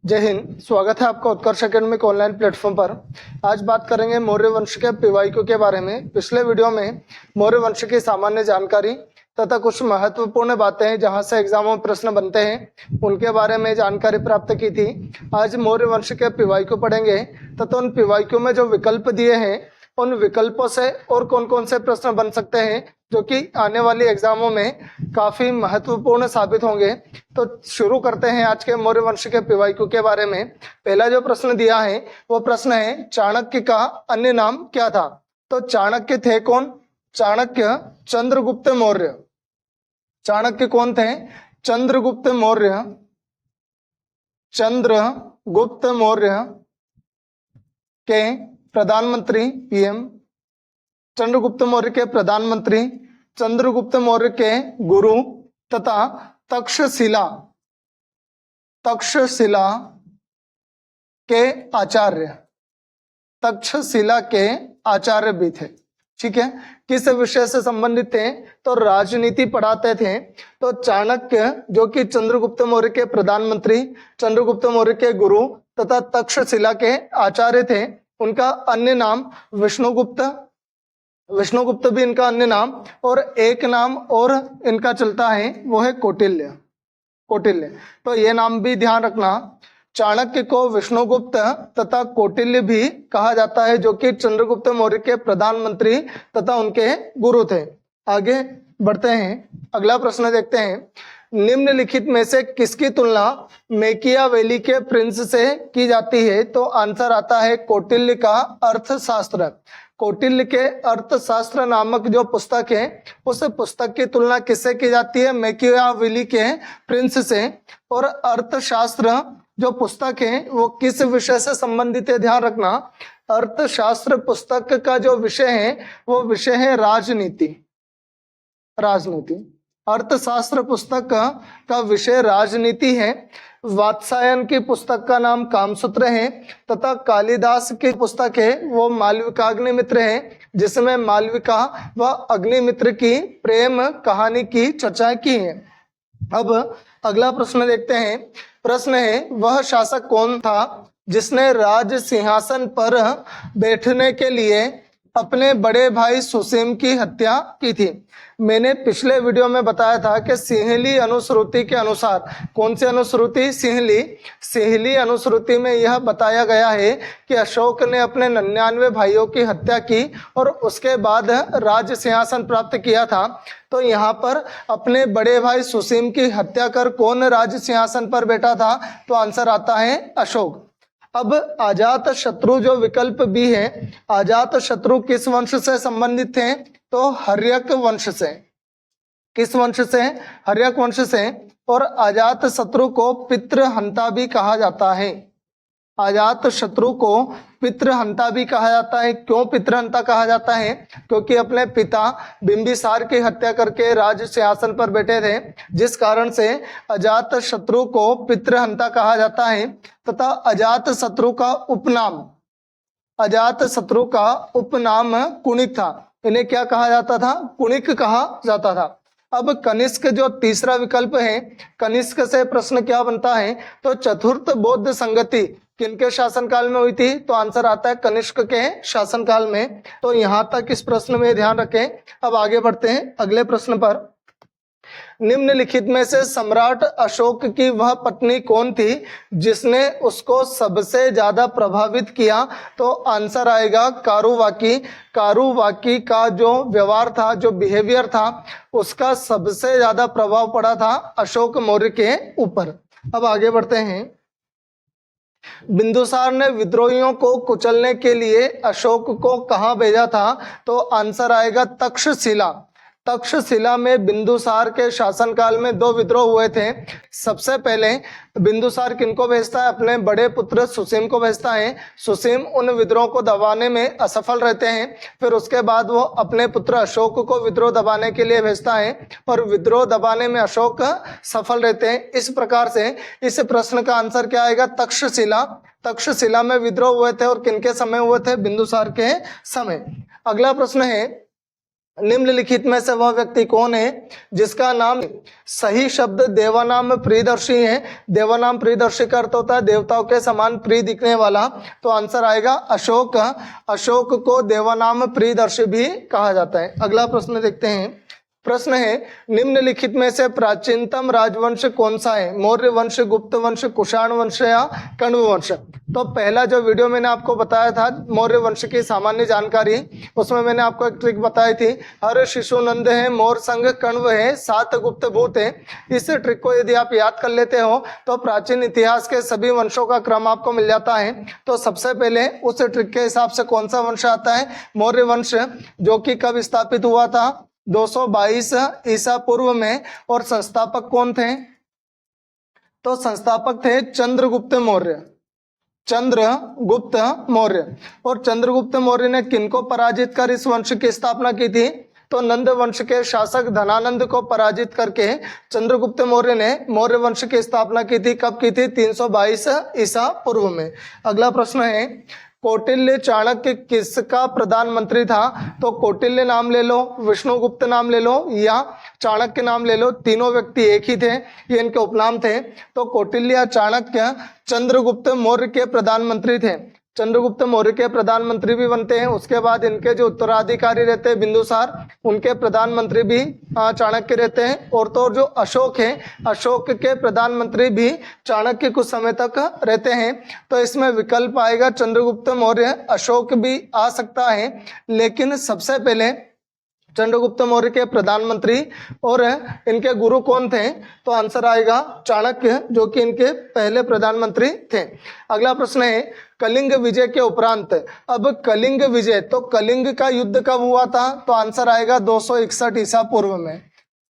जय हिंद। स्वागत है आपका उत्कर्ष एकेडमिक ऑनलाइन प्लेटफॉर्म पर। आज बात करेंगे मौर्य वंश के पीवाईक्यू के बारे में। पिछले वीडियो में मौर्य वंश की सामान्य जानकारी तथा कुछ महत्वपूर्ण बातें जहां से एग्जामों में प्रश्न बनते हैं उनके बारे में जानकारी प्राप्त की थी। आज मौर्य वंश के पीवाईक्यू पढ़ेंगे तथा उन पीवाईक्यू में जो विकल्प दिए हैं उन विकल्पों से और कौन कौन से प्रश्न बन सकते हैं जो कि आने वाली एग्जामों में काफी महत्वपूर्ण साबित होंगे। तो शुरू करते हैं आज के मौर्य वंश के पीवाईक्यू के बारे में। पहला जो प्रश्न दिया है वो प्रश्न है चाणक्य का अन्य नाम क्या था। तो चाणक्य थे कौन? चाणक्य चंद्रगुप्त मौर्य। चाणक्य कौन थे? चंद्रगुप्त मौर्य। चंद्रगुप्त मौर्य के प्रधानमंत्री पीएम, चंद्रगुप्त मौर्य के प्रधानमंत्री, चंद्रगुप्त मौर्य के गुरु तथा तक्षशिला के आचार्य, तक्षशिला के आचार्य भी थे। ठीक है, किस विषय से संबंधित थे? तो राजनीति पढ़ाते थे। तो चाणक्य जो कि चंद्रगुप्त मौर्य के प्रधानमंत्री, चंद्रगुप्त मौर्य के गुरु तथा तक्षशिला के आचार्य थे। उनका अन्य नाम विष्णुगुप्त, विष्णुगुप्त भी इनका अन्य नाम, और एक नाम और इनका चलता है वो है कौटिल्य। कौटिल्य, तो ये नाम भी ध्यान रखना। चाणक्य को विष्णुगुप्त तथा कौटिल्य भी कहा जाता है जो कि चंद्रगुप्त मौर्य के प्रधानमंत्री तथा उनके गुरु थे। आगे बढ़ते हैं, अगला प्रश्न देखते हैं। निम्नलिखित में से किसकी तुलना मैकियावेली के प्रिंस से की जाती है? तो आंसर आता है कौटिल्य का अर्थशास्त्र। कौटिल्य के अर्थशास्त्र नामक जो पुस्तक है उस पुस्तक की तुलना किससे की जाती है? मैकियावेली के प्रिंस से। और अर्थशास्त्र जो पुस्तक है वो किस विषय से संबंधित है? ध्यान रखना, अर्थशास्त्र पुस्तक का जो विषय है वो विषय है राजनीति। राजनीति, अर्थशास्त्र पुस्तक का विषय राजनीति है। वात्सायन की पुस्तक का नाम कामसूत्र है तथा कालिदास की पुस्तक है वो मालविकाग्निमित्र है, जिसमें मालविका व अग्निमित्र की प्रेम कहानी की चर्चा की है। अब अगला प्रश्न देखते हैं। प्रश्न है, वह शासक कौन था जिसने राज सिंहासन पर बैठने के लिए अपने बड़े भाई सुसीम की हत्या की थी? मैंने पिछले वीडियो में बताया था कि सिंहली अनुश्रुति के अनुसार, कौन सी अनुश्रुति? सिंहली अनुश्रुति में यह बताया गया है कि अशोक ने अपने 99 भाइयों की हत्या की और उसके बाद राज सिंहासन प्राप्त किया था। तो यहाँ पर अपने बड़े भाई सुसीम की हत्या कर कौन राज सिंहासन पर बैठा था? तो आंसर आता है अशोक। अब अजात शत्रु जो विकल्प भी है, अजात शत्रु किस वंश से संबंधित थे? तो हर्यक वंश से। किस वंश से? हर्यक वंश से। और अजात शत्रु को पितृहंता भी कहा जाता है। अजात शत्रु को पितृहंता भी कहा जाता है। क्यों पितृहंता कहा जाता है? क्योंकि अपने पिता बिंबिसार की हत्या करके राज सिंहासन पर बैठे थे, जिस कारण से अजात शत्रु को पितृहंता कहा जाता है। तथा अजात शत्रु का उपनाम, अजात शत्रु का उपनाम कुणिक था। इन्हें क्या कहा जाता था? कुणिक कहा जाता था। अब कनिष्क जो तीसरा विकल्प है, कनिष्क से प्रश्न क्या बनता है? तो चतुर्थ बौद्ध संगति किनके शासनकाल में हुई थी? तो आंसर आता है कनिष्क के शासनकाल में। तो यहां तक इस प्रश्न में ध्यान रखें। अब आगे बढ़ते हैं अगले प्रश्न पर। निम्नलिखित में से सम्राट अशोक की वह पत्नी कौन थी जिसने उसको सबसे ज्यादा प्रभावित किया? तो आंसर आएगा कारुवाकी। कारुवाकी का जो व्यवहार था, जो बिहेवियर था, उसका सबसे ज्यादा प्रभाव पड़ा था अशोक मौर्य के ऊपर। अब आगे बढ़ते हैं। बिंदुसार ने विद्रोहियों को कुचलने के लिए अशोक को कहां भेजा था? तो आंसर आएगा तक्षशिला। तक्षशिला में बिंदुसार के शासनकाल में 2 विद्रोह हुए थे। सबसे पहले बिंदुसार किनको भेजता है? अपने बड़े पुत्र सुसीम को भेजता है। सुसीम उन विद्रोह को दबाने में असफल रहते हैं। फिर उसके बाद वो अपने पुत्र अशोक को विद्रोह दबाने के लिए भेजता है और विद्रोह दबाने में अशोक सफल रहते हैं। इस प्रकार से इस प्रश्न का आंसर क्या आएगा? तक्षशिला। तक्षशिला में विद्रोह हुए थे और किनके समय हुए थे? बिंदुसार के समय। अगला प्रश्न है, निम्नलिखित में से वह व्यक्ति कौन है जिसका नाम, सही शब्द देवानाम प्रियदर्शी है। देवानाम प्रियदर्शी का अर्थ होता है देवताओं के समान प्रिय दिखने वाला, तो आंसर आएगा अशोक। अशोक को देवानाम प्रियदर्शी भी कहा जाता है। अगला प्रश्न देखते हैं। प्रश्न है, निम्नलिखित में से प्राचीनतम राजवंश कौन सा है? मौर्य वंश, गुप्त वंश, कुषाण वंश या कण्व वंश? तो पहला जो वीडियो मैंने आपको बताया था मौर्य वंश की सामान्य जानकारी, उसमें मैंने आपको एक ट्रिक बताई थी, हर शिशु नंद है, मोर संग कण्व है, 7 गुप्त भूत है। इस ट्रिक को यदि आप याद कर लेते हो तो प्राचीन इतिहास के सभी वंशों का क्रम आपको मिल जाता है। तो सबसे पहले उस ट्रिक के हिसाब से कौन सा वंश आता है? मौर्य वंश, जो कि कब स्थापित हुआ था? 222 ईसा पूर्व में। और संस्थापक कौन थे? तो संस्थापक थे चंद्रगुप्त मौर्य। चंद्रगुप्त मौर्य। और चंद्रगुप्त मौर्य ने किनको पराजित कर इस वंश की स्थापना की थी? तो नंद वंश के शासक धनानंद को पराजित करके चंद्रगुप्त मौर्य ने मौर्य वंश की स्थापना की थी। कब की थी? 322 ईसा पूर्व में। अगला प्रश्न है, कौटिल्य चाणक्य किसका प्रधानमंत्री था? तो कौटिल्य नाम ले लो, विष्णुगुप्त नाम ले लो या चाणक्य नाम ले लो, तीनों व्यक्ति एक ही थे, ये इनके उपनाम थे। तो कौटिल्य चाणक्य चंद्रगुप्त मौर्य के प्रधानमंत्री थे। चंद्रगुप्त मौर्य के प्रधानमंत्री भी बनते हैं। उसके बाद इनके जो उत्तराधिकारी रहते हैं बिंदुसार, उनके प्रधानमंत्री भी चाणक्य रहते हैं। और तो जो अशोक है, अशोक के प्रधानमंत्री भी चाणक्य कुछ समय तक रहते हैं। तो इसमें विकल्प आएगा चंद्रगुप्त मौर्य, अशोक भी आ सकता है, लेकिन सबसे पहले चंद्रगुप्त मौर्य के प्रधानमंत्री और इनके गुरु कौन थे? तो आंसर आएगा चाणक्य, जो कि इनके पहले प्रधानमंत्री थे। अगला प्रश्न है, कलिंग विजय के उपरांत, अब कलिंग विजय, तो कलिंग का युद्ध कब हुआ था? तो आंसर आएगा 261 ईसा पूर्व में।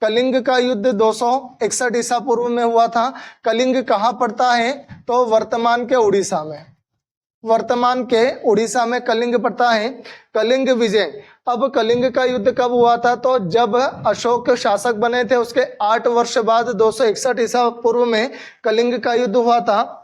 कलिंग का युद्ध 261 ईसा पूर्व में हुआ था। कलिंग कहाँ पड़ता है? तो वर्तमान के उड़ीसा में। वर्तमान के उड़ीसा में कलिंग पड़ता है। कलिंग विजय, अब कलिंग का युद्ध कब हुआ था? तो जब अशोक शासक बने थे उसके 8 वर्ष बाद 261 ईसा पूर्व में कलिंग का युद्ध हुआ था।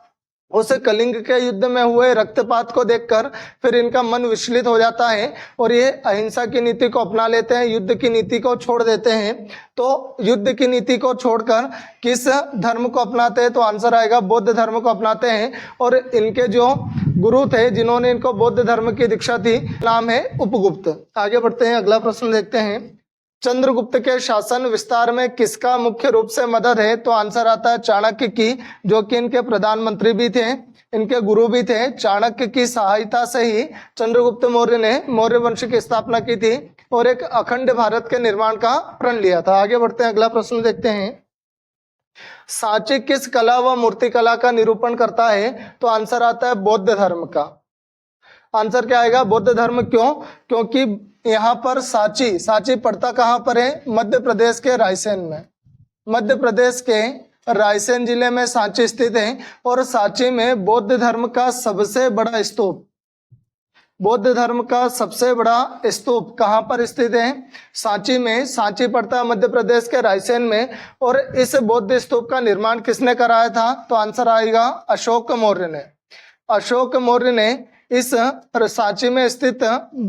उस कलिंग के युद्ध में हुए रक्तपात को देखकर फिर इनका मन विचलित हो जाता है और ये अहिंसा की नीति को अपना लेते हैं, युद्ध की नीति को छोड़ देते हैं। तो युद्ध की नीति को छोड़कर किस धर्म को अपनाते हैं? तो आंसर आएगा बौद्ध धर्म को अपनाते हैं। और इनके जो गुरु थे जिन्होंने इनको बौद्ध धर्म की दीक्षा दी, नाम है उपगुप्त। आगे बढ़ते हैं, अगला प्रश्न देखते हैं। चंद्रगुप्त के शासन विस्तार में किसका मुख्य रूप से मदद है? तो आंसर आता है चाणक्य की, जो कि इनके प्रधानमंत्री भी थे, इनके गुरु भी थे। चाणक्य की सहायता से ही चंद्रगुप्त मौर्य ने मौर्य वंश की स्थापना की थी और एक अखंड भारत के निर्माण का प्रण लिया था। आगे बढ़ते हैं, अगला प्रश्न देखते हैं। सांची किस कला व मूर्तिकला का निरूपण करता है? तो आंसर आता है बौद्ध धर्म का। आंसर क्या आएगा? बौद्ध धर्म। क्यों? क्योंकि यहाँ पर सांची, सांची पड़ता कहाँ पर है? मध्य प्रदेश के रायसेन में। मध्य प्रदेश के रायसेन जिले में सांची स्थित है। और सांची में बौद्ध धर्म का सबसे बड़ा स्तूप, बौद्ध धर्म का सबसे बड़ा स्तूप कहाँ पर स्थित है? सांची में। सांची पड़ता है मध्य प्रदेश के रायसेन में। और इस बौद्ध स्तूप का निर्माण किसने कराया था? तो आंसर आएगा अशोक मौर्य ने। अशोक मौर्य ने इस सांची में स्थित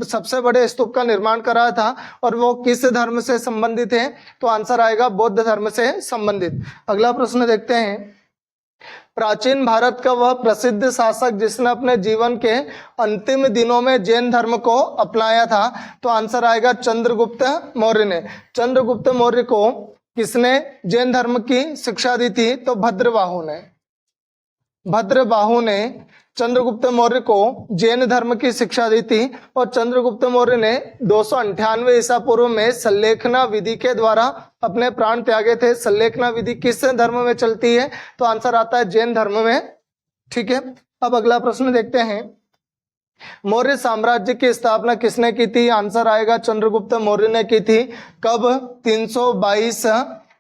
सबसे बड़े स्तूप का निर्माण कराया था। और वो किस धर्म से संबंधित है? तो आंसर आएगा बौद्ध धर्म से संबंधित। अगला प्रश्न देखते हैं। प्राचीन भारत का वह प्रसिद्ध शासक जिसने अपने जीवन के अंतिम दिनों में जैन धर्म को अपनाया था? तो आंसर आएगा चंद्रगुप्त मौर्य ने। चंद्रगुप्त मौर्य को किसने जैन धर्म की शिक्षा दी थी? तो भद्रबाहु ने। भद्रबाहु ने चंद्रगुप्त मौर्य को जैन धर्म की शिक्षा दी थी। और चंद्रगुप्त मौर्य ने 298 ईसा पूर्व में सल्लेखना विधि के द्वारा अपने प्राण त्यागे थे। सल्लेखना विधि किस धर्म में चलती है? तो आंसर आता है जैन धर्म में। ठीक है, अब अगला प्रश्न देखते हैं। मौर्य साम्राज्य की स्थापना किसने की थी? आंसर आएगा चंद्रगुप्त मौर्य ने की थी। कब? 322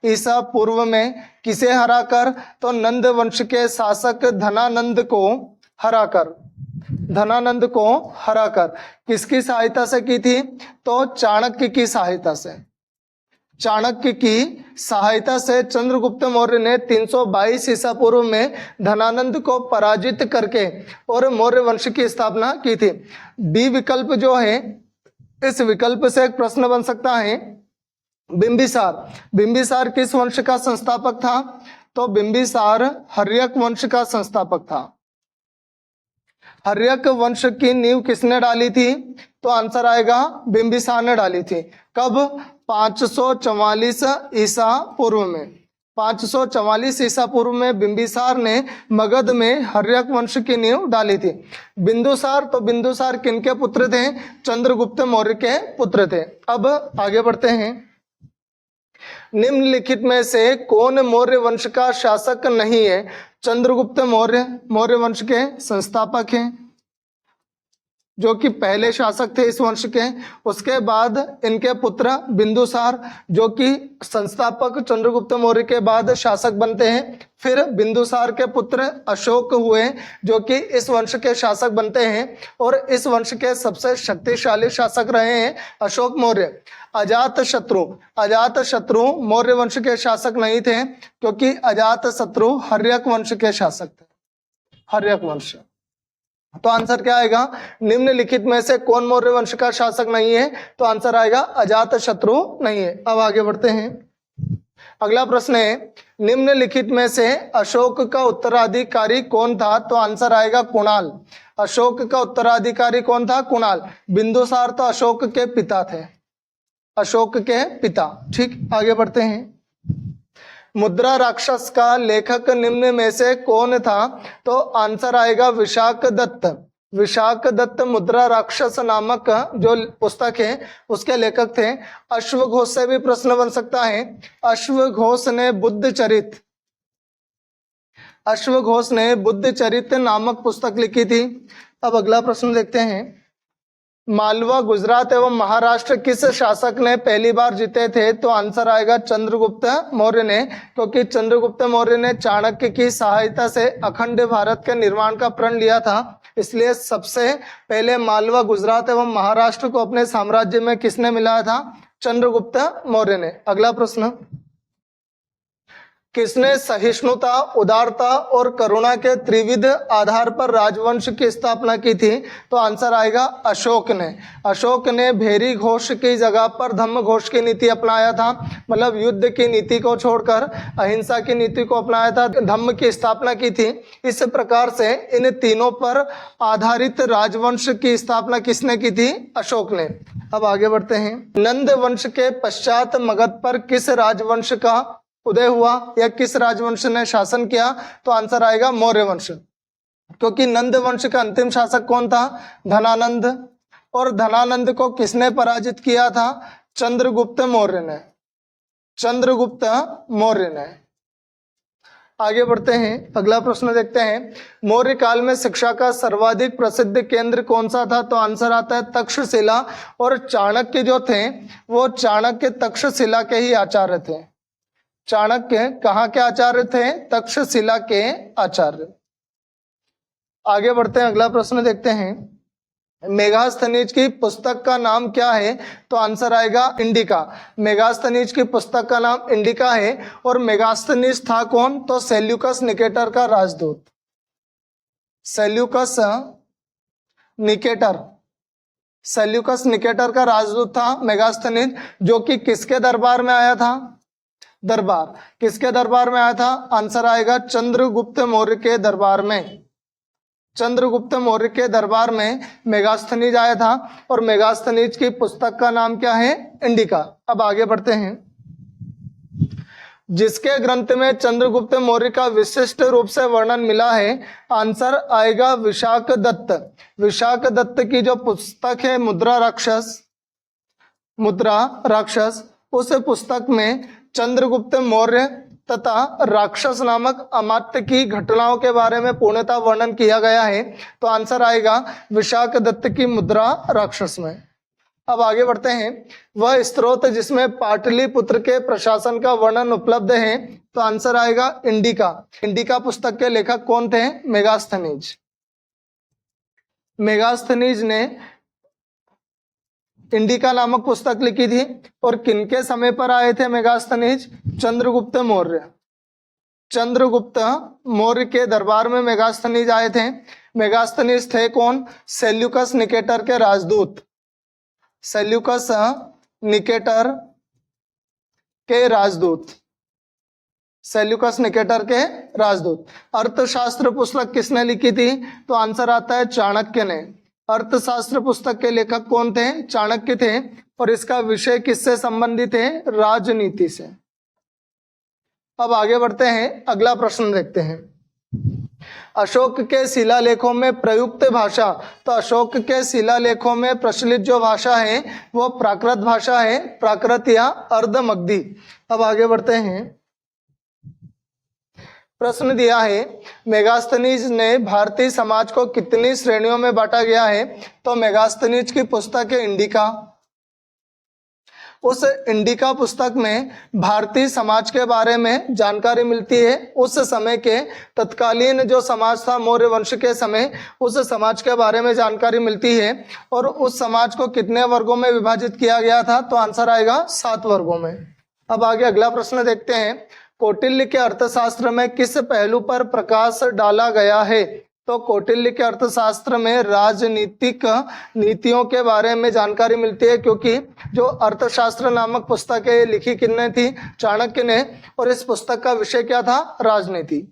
ईसा पूर्व में। किसे हराकर? तो नंद वंश के शासक धनानंद को हराकर। धनानंद को हराकर। किसकी सहायता से की थी? तो चाणक्य की सहायता से। चाणक्य की सहायता से चंद्रगुप्त मौर्य ने 322 ईसा पूर्व में धनानंद को पराजित करके और मौर्य वंश की स्थापना की थी। बी विकल्प जो है इस विकल्प से एक प्रश्न बन सकता है, बिंबिसार, बिंबिसार किस वंश का संस्थापक था? तो बिंबिसार हर्यक वंश का संस्थापक था। हर्यक वंश की नींव किसने डाली थी? तो आंसर आएगा बिंबिसार ने डाली थी। कब? 544 ईसा पूर्व में। 544 ईसा पूर्व में बिंबिसार ने मगध में हर्यक वंश की नींव डाली थी। बिंदुसार, तो बिंदुसार किनके पुत्र थे? चंद्रगुप्त मौर्य के पुत्र थे। अब आगे बढ़ते हैं। निम्नलिखित में से कौन मौर्य वंश का शासक नहीं है? चंद्रगुप्त मौर्य मौर्य वंश के संस्थापक हैं, जो कि पहले शासक थे इस वंश के। उसके बाद इनके पुत्र बिंदुसार, जो कि संस्थापक चंद्रगुप्त मौर्य के बाद शासक बनते हैं। फिर बिंदुसार के पुत्र अशोक हुए, जो कि इस वंश के शासक बनते हैं, और इस वंश के सबसे शक्तिशाली शासक रहे हैं अशोक मौर्य। अजातशत्रु मौर्य वंश के शासक नहीं थे, क्योंकि अजातशत्रु हर्यक वंश के शासक थे, हर्यक वंश। तो आंसर क्या आएगा? निम्नलिखित में से कौन मौर्य वंश का शासक नहीं है? तो आंसर आएगा अजातशत्रु नहीं है। अब आगे बढ़ते हैं। अगला प्रश्न है, निम्नलिखित में से अशोक का उत्तराधिकारी कौन था? तो आंसर आएगा कुणाल। अशोक का उत्तराधिकारी कौन था? कुणाल। बिंदुसार तो अशोक के पिता थे, अशोक के पिता। ठीक, आगे बढ़ते हैं। मुद्रा राक्षस का लेखक निम्न में से कौन था? तो आंसर आएगा विशाख दत्त। विशाख दत्त मुद्रा राक्षस नामक जो पुस्तक है उसके लेखक थे। अश्वघोष से भी प्रश्न बन सकता है। अश्वघोष ने बुद्धचरित, अश्वघोष ने बुद्धचरित नामक पुस्तक लिखी थी। अब अगला प्रश्न देखते हैं। मालवा, गुजरात एवं महाराष्ट्र किस शासक ने पहली बार जीते थे? तो आंसर आएगा चंद्रगुप्त मौर्य ने, क्योंकि चंद्रगुप्त मौर्य ने चाणक्य की सहायता से अखंड भारत के निर्माण का प्रण लिया था। इसलिए सबसे पहले मालवा, गुजरात एवं महाराष्ट्र को अपने साम्राज्य में किसने मिलाया था? चंद्रगुप्त मौर्य ने। अगला प्रश्न, किसने सहिष्णुता, उदारता और करुणा के त्रिविध आधार पर राजवंश की स्थापना की थी? तो आंसर आएगा अशोक ने। अशोक ने भेरी घोष की जगह पर धम्म घोष की नीति अपनाया था, मतलब युद्ध की नीति को छोड़कर अहिंसा की नीति को अपनाया था, धम्म की स्थापना की थी। इस प्रकार से इन तीनों पर आधारित राजवंश की स्थापना किसने की थी? अशोक ने। अब आगे बढ़ते हैं। नंद वंश के पश्चात मगध पर किस राजवंश का उदय हुआ या किस राजवंश ने शासन किया? तो आंसर आएगा मौर्य वंश, क्योंकि नंद वंश का अंतिम शासक कौन था? धनानंद। और धनानंद को किसने पराजित किया था? चंद्रगुप्त मौर्य ने, चंद्रगुप्त मौर्य ने। आगे बढ़ते हैं। अगला प्रश्न देखते हैं। मौर्य काल में शिक्षा का सर्वाधिक प्रसिद्ध केंद्र कौन सा था? तो आंसर आता है तक्षशिला। और चाणक्य जो थे वो चाणक्य तक्षशिला के ही आचार्य थे। चाणक्य कहाँ के आचार्य थे? तक्षशिला के आचार्य। आगे बढ़ते हैं। अगला प्रश्न देखते हैं। मेगास्थनीज की पुस्तक का नाम क्या है? तो आंसर आएगा इंडिका। मेगास्थनीज की पुस्तक का नाम इंडिका है। और मेगास्थनीज था कौन? तो सेल्यूकस निकेटर का राजदूत। सेल्यूकस निकेटर, सेल्यूकस निकेटर का राजदूत था मेगास्थनीज, जो कि किसके दरबार में आया था? दरबार, किसके दरबार में आया था? आंसर आएगा चंद्रगुप्त मौर्य के दरबार में। चंद्रगुप्त मौर्य के दरबार में मेगास्थनीज आया था। और मेगास्थनीज की पुस्तक का नाम क्या है? इंडिका। अब आगे बढ़ते हैं। जिसके ग्रंथ में चंद्रगुप्त मौर्य का विशिष्ट रूप से वर्णन मिला है? आंसर आएगा विशाख दत्त। विशाख दत्त की जो पुस्तक है मुद्रा राक्षस, मुद्रा राक्षस, उस पुस्तक में चंद्रगुप्त मौर्य तथा राक्षस नामक अमात्य की घटनाओं के बारे में पूर्णतः वर्णन किया गया है। तो आंसर आएगा विशाख दत्त की मुद्रा राक्षस में। अब आगे बढ़ते हैं। वह स्रोत जिसमें पाटलिपुत्र के प्रशासन का वर्णन उपलब्ध है? तो आंसर आएगा इंडिका। इंडिका पुस्तक के लेखक कौन थे? मेगास्थनीज। मेगास्थनीज ने इंडिका नामक पुस्तक लिखी थी। और किनके समय पर आए थे मेगास्थनीज? चंद्रगुप्त मौर्य। चंद्रगुप्त मौर्य के दरबार में मेगास्थनीज आए थे। मेगास्थनीज थे कौन? सेल्यूकस निकेटर के राजदूत। सेल्यूकस निकेटर के राजदूत, सेल्यूकस निकेटर के राजदूत। अर्थशास्त्र पुस्तक किसने लिखी थी? तो आंसर आता है चाणक्य ने। अर्थशास्त्र पुस्तक के लेखक कौन थे? चाणक्य थे। और इसका विषय किससे संबंधित है? राजनीति से। अब आगे बढ़ते हैं, अगला प्रश्न देखते हैं। अशोक के शिलालेखों में प्रयुक्त भाषा, तो अशोक के शिलालेखों में प्रचलित जो भाषा है वो प्राकृत भाषा है, प्राकृत या अर्धमगधी। अब आगे बढ़ते हैं, प्रश्न दिया है मेगास्थनीज ने भारतीय समाज को कितनी श्रेणियों में बांटा गया है? तो मेगास्थनीज की पुस्तक है इंडिका। उस इंडिका पुस्तक में भारतीय समाज के बारे में जानकारी मिलती है। उस समय के तत्कालीन जो समाज था मौर्य वंश के समय, उस समाज के बारे में जानकारी मिलती है। और उस समाज को कितने वर्गों में विभाजित किया गया था? तो आंसर आएगा 7 वर्गों में। अब आगे अगला प्रश्न देखते हैं, कौटिल्य के अर्थशास्त्र में किस पहलू पर प्रकाश डाला गया है? तो कौटिल्य के अर्थशास्त्र में राजनीतिक नीतियों के बारे में जानकारी मिलती है, क्योंकि जो अर्थशास्त्र नामक पुस्तक है लिखी किसने थी? चाणक्य ने। और इस पुस्तक का विषय क्या था? राजनीति।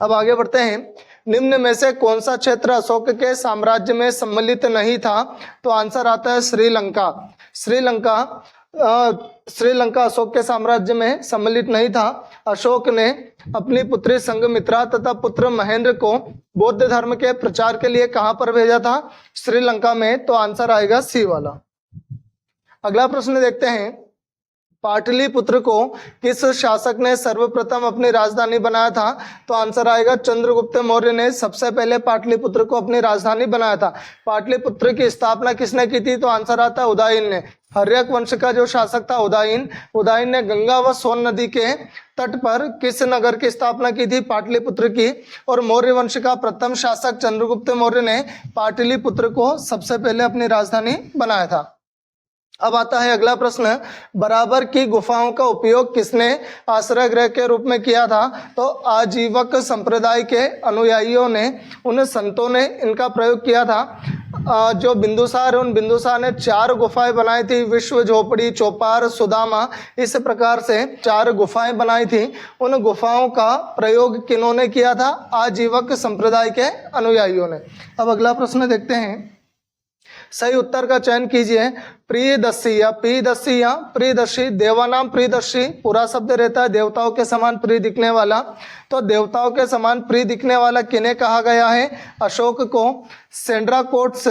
अब आगे बढ़ते हैं, निम्न में से कौन सा क्षेत्र अशोक के साम्राज्य में सम्मिलित नहीं था? तो आंसर आता है श्रीलंका। श्रीलंका अशोक के साम्राज्य में सम्मिलित नहीं था। अशोक ने अपनी पुत्री संघमित्रा तथा पुत्र महेंद्र को बौद्ध धर्म के प्रचार के लिए कहां पर भेजा था? श्रीलंका में। तो आंसर आएगा सी वाला। अगला प्रश्न देखते हैं, पाटलिपुत्र को किस शासक ने सर्वप्रथम अपनी राजधानी बनाया था? तो आंसर आएगा चंद्रगुप्त मौर्य ने सबसे पहले पाटलिपुत्र को अपनी राजधानी बनाया था। पाटलिपुत्र की स्थापना किसने की थी? तो आंसर आता है उदयन ने। हर्यक वंश का जो शासक था उदयन ने गंगा व सोन नदी के तट पर किस नगर की स्थापना की थी? पाटलिपुत्र की। और मौर्य वंश का प्रथम शासक चंद्रगुप्त मौर्य ने पाटलिपुत्र को सबसे पहले अपनी राजधानी बनाया था। अब आता है अगला प्रश्न, बराबर की गुफाओं का उपयोग किसने आश्रय गृह के रूप में किया था? तो आजीवक संप्रदाय के अनुयायियों ने, उन संतों ने इनका प्रयोग किया था। जो बिंदुसार है, उन बिंदुसार ने 4 गुफाएं बनाई थी, विश्व, झोपड़ी, चौपार, सुदामा, इस प्रकार से 4 गुफाएं बनाई थी। उन गुफाओं का प्रयोग किन्होंने किया था? आजीवक संप्रदाय के अनुयायियों ने। अब अगला प्रश्न देखते हैं, सही उत्तर का चयन कीजिए। प्रियदर्शी या प्रियदर्शी या प्रियदर्शी, देवानाम प्रियदर्शी पूरा शब्द रहता है देवताओं के समान प्रिय दिखने वाला। तो देवताओं के समान प्रिय दिखने वाला किन्हें कहा गया है? अशोक को। सेंड्राकोट्स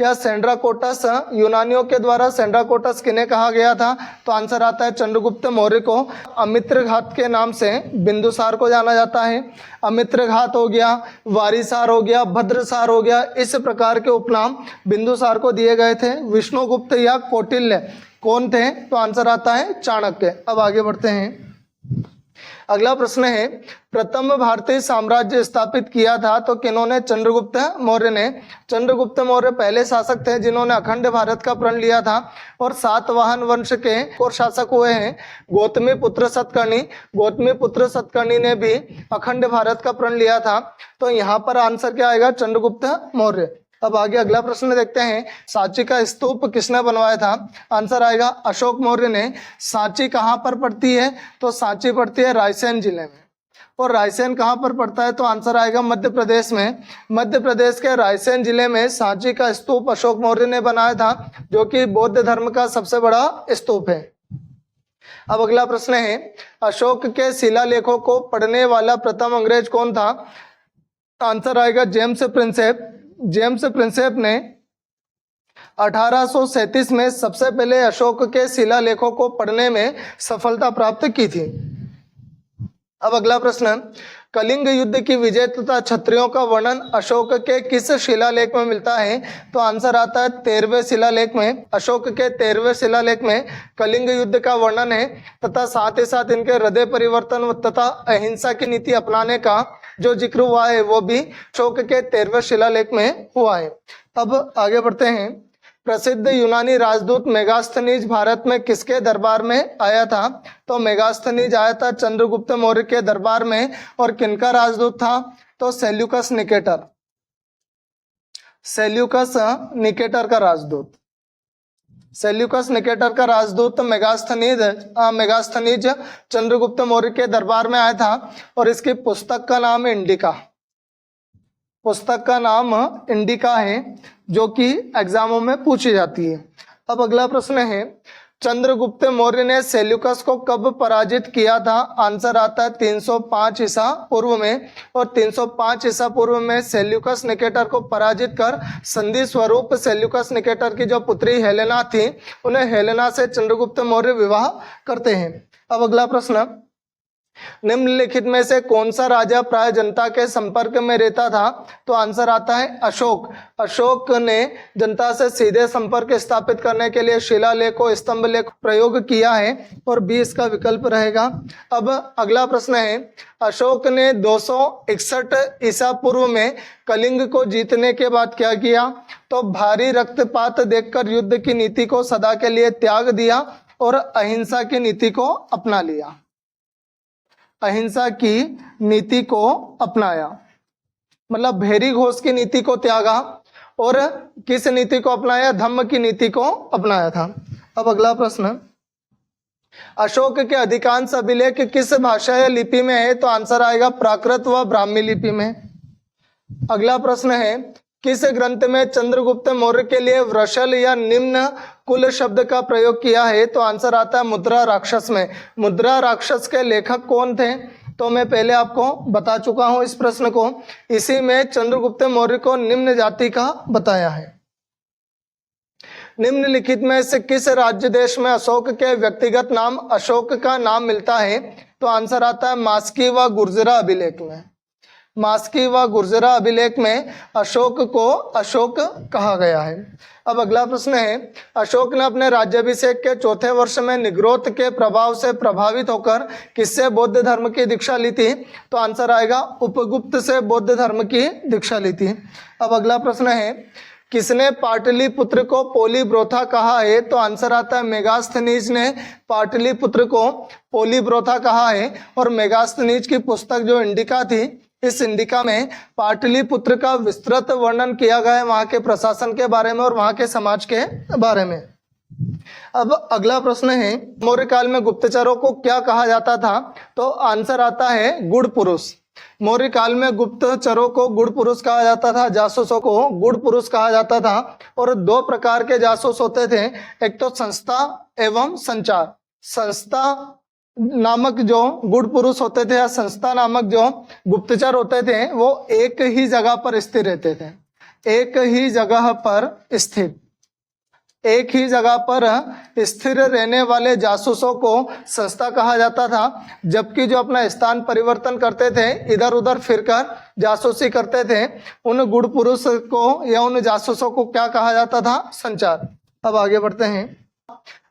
या सेंड्राकोटस, यूनानियों के द्वारा सेंड्राकोटस किन्हें कहा गया था? तो आंसर आता है चंद्रगुप्त मौर्य को। अमित्रघात के नाम से बिंदुसार को जाना जाता है। अमित्रघात हो गया, वारिसार हो गया, भद्रसार हो गया, इस प्रकार के उपनाम बिंदुसार को दिए गए थे। विष्णुगुप्त या कौटिल्य कौन थे? तो आंसर आता है चाणक्य। अब आगे बढ़ते हैं, अगला प्रश्न है, प्रथम भारतीय साम्राज्य स्थापित किया था तो किन्होंने? चंद्रगुप्त मौर्य ने। चंद्रगुप्त मौर्य पहले शासक थे जिन्होंने अखंड भारत का प्रण लिया था। और सातवाहन वंश के और शासक हुए हैं गौतमी पुत्र सतकर्णी। गौतमी पुत्र सतकर्णी ने भी अखंड भारत का प्रण लिया था। तो यहाँ पर आंसर क्या आएगा? चंद्रगुप्त मौर्य। अब आगे अगला प्रश्न देखते हैं, सांची का स्तूप किसने बनवाया था? आंसर आएगा अशोक मौर्य ने। सांची कहाँ पर पड़ती है? तो सांची पड़ती है रायसेन जिले में। और रायसेन कहाँ पर पड़ता है? तो आंसर आएगा मध्य प्रदेश में। मध्य प्रदेश के रायसेन जिले में सांची का स्तूप अशोक मौर्य ने बनाया था, जो कि बौद्ध धर्म का सबसे बड़ा स्तूप है। अब अगला प्रश्न है, अशोक के शिलालेखों को पढ़ने वाला प्रथम अंग्रेज कौन था? आंसर आएगा जेम्स प्रिंसेप। जेम्स प्रिंसेप ने 1837 में सबसे पहले अशोक के शिलालेखों को पढ़ने में सफलता प्राप्त की थी। अब अगला प्रश्न, कलिंग युद्ध की विजय तथा क्षत्रियों का वर्णन अशोक के किस शिलालेख में मिलता है? तो आंसर आता है 13वें शिलालेख में। अशोक के 13वें शिलालेख में कलिंग युद्ध का वर्णन है तथा साथ ही साथ इनके हृदय परिवर्तन तथा अहिंसा की नीति अपनाने का जो जिक्र हुआ है वो भी अशोक के 13वें शिलालेख में हुआ है। अब आगे बढ़ते हैं, प्रसिद्ध यूनानी राजदूत मेगास्थनीज भारत में किसके दरबार में आया था? तो मेगास्थनीज आया था चंद्रगुप्त मौर्य के दरबार में। और किनका राजदूत था? तो सेल्यूकस निकेटर। सेल्यूकस निकेटर का राजदूत। सेल्यूकस निकेटर का राजदूत मेगास्थनीज चंद्रगुप्त मौर्य के दरबार में आया था और इसकी पुस्तक का नाम इंडिका, पुस्तक का नाम इंडिका है, जो कि एग्जामों में पूछी जाती है। अब अगला प्रश्न है, चंद्रगुप्त मौर्य ने सेल्यूकस को कब पराजित किया था? आंसर आता है 305 ईसा पूर्व में, और 305 ईसा पूर्व में सेल्यूकस निकेटर को पराजित कर संधि स्वरूप सेल्यूकस निकेटर की जो पुत्री हेलेना थी, उन्हें हेलेना से चंद्रगुप्त मौर्य विवाह करते हैं। अब अगला प्रश्न, निम्नलिखित में से कौन सा राजा प्राय जनता के संपर्क में रहता था? तो आंसर आता है अशोक। अशोक ने जनता से सीधे संपर्क स्थापित करने के लिए शिलालेख को स्तंभ लेख प्रयोग किया है, और बी इसका विकल्प रहेगा। अब अगला प्रश्न है, अशोक ने 261 ईसा पूर्व में कलिंग को जीतने के बाद क्या किया? तो भारी रक्तपात देखकर युद्ध की नीति को सदा के लिए त्याग दिया और अहिंसा की नीति को अपना लिया, अहिंसा की नीति को अपनाया, मतलब भेरी घोष की नीति को त्यागा और किस नीति को अपनाया? धम्म की नीति को अपनाया था। अब अगला प्रश्न, अशोक के अधिकांश अभिलेख किस भाषा या लिपि में है? तो आंसर आएगा प्राकृत व ब्राह्मी लिपि में। अगला प्रश्न है, किस ग्रंथ में चंद्रगुप्त मौर्य के लिए वृषल या निम्न कुल शब्द का प्रयोग किया है? तो आंसर आता है मुद्रा राक्षस में। मुद्रा राक्षस के लेखक कौन थे? तो मैं पहले आपको बता चुका हूं इस प्रश्न को। इसी में चंद्रगुप्त मौर्य को निम्न जाति का बताया है। निम्नलिखित में से किस राज्य देश में अशोक के व्यक्तिगत नाम अशोक का नाम मिलता है? तो आंसर आता है मास्की व गुर्जरा अभिलेख में। मास्की व गुर्जरा अभिलेख में अशोक को अशोक कहा गया है। अब अगला प्रश्न है, अशोक ने अपने राज्याभिषेक के चौथे वर्ष में निग्रोध के प्रभाव से प्रभावित होकर किससे बौद्ध धर्म की दीक्षा ली थी? तो आंसर आएगा उपगुप्त से बौद्ध धर्म की दीक्षा ली थी। अब अगला प्रश्न है, किसने पाटलिपुत्र को पोलीब्रोथा कहा है? तो आंसर आता है मेगास्थनीज ने पाटलिपुत्र को पोलीब्रोथा कहा है, और मेगास्थनीज की पुस्तक जो इंडिका थी, इस इंडिका में पाटलिपुत्र का विस्तृत वर्णन किया गया है, वहां के प्रशासन के बारे में और वहां के समाज के बारे में। अब अगला प्रश्न है, मौर्य काल में गुप्तचरों को क्या कहा जाता था? तो आंसर आता है गुड़ पुरुष। मौर्य काल में गुप्तचरों को गुड़ पुरुष कहा जाता था, जासूसों को गुड़ पुरुष कहा जाता था। और दो प्रकार के जासूस होते थे, एक तो संस्था एवं संचार। संस्था नामक जो गुड़ पुरुष होते थे या संस्था नामक जो गुप्तचर होते थे, वो एक ही जगह पर स्थिर रहते थे, एक ही जगह पर स्थिर, एक ही जगह पर स्थिर रहने वाले जासूसों को संस्था कहा जाता था। जबकि जो अपना स्थान परिवर्तन करते थे, इधर उधर फिरकर जासूसी करते थे, उन गुड़ पुरुष को या उन जासूसों को क्या कहा जाता था? संचार। अब आगे बढ़ते हैं,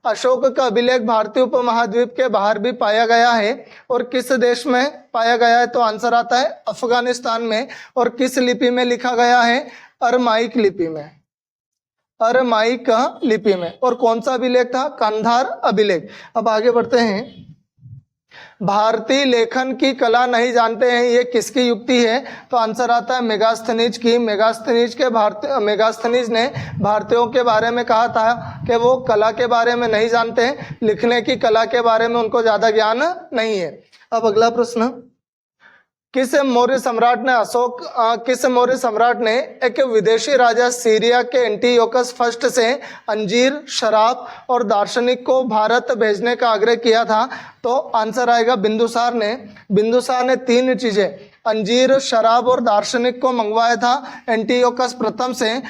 अशोक का अभिलेख भारतीय उपमहाद्वीप के बाहर भी पाया गया है, और किस देश में पाया गया है? तो आंसर आता है अफगानिस्तान में। और किस लिपि में लिखा गया है? अरमाइक लिपि में, अरमाइक लिपि में। और कौन सा अभिलेख था? कंधार अभिलेख। अब आगे बढ़ते हैं, भारतीय लेखन की कला नहीं जानते हैं, ये किसकी युक्ति है? तो आंसर आता है मेगास्थनीज की। मेगास्थनीज ने भारतीयों के बारे में कहा था कि वो कला के बारे में नहीं जानते, लिखने की कला के बारे में उनको ज्यादा ज्ञान नहीं है। अब अगला प्रश्न, किस मौर्य सम्राट ने एक विदेशी राजा सीरिया के एंटीयोकस फर्स्ट से अंजीर, शराब और दार्शनिक को भारत भेजने का आग्रह किया था? तो आंसर आएगा बिंदुसार ने। बिंदुसार ने 3 चीजें, अंजीर, शराब और दार्शनिक को मंगवाया था एंटीयोकस प्रथम से,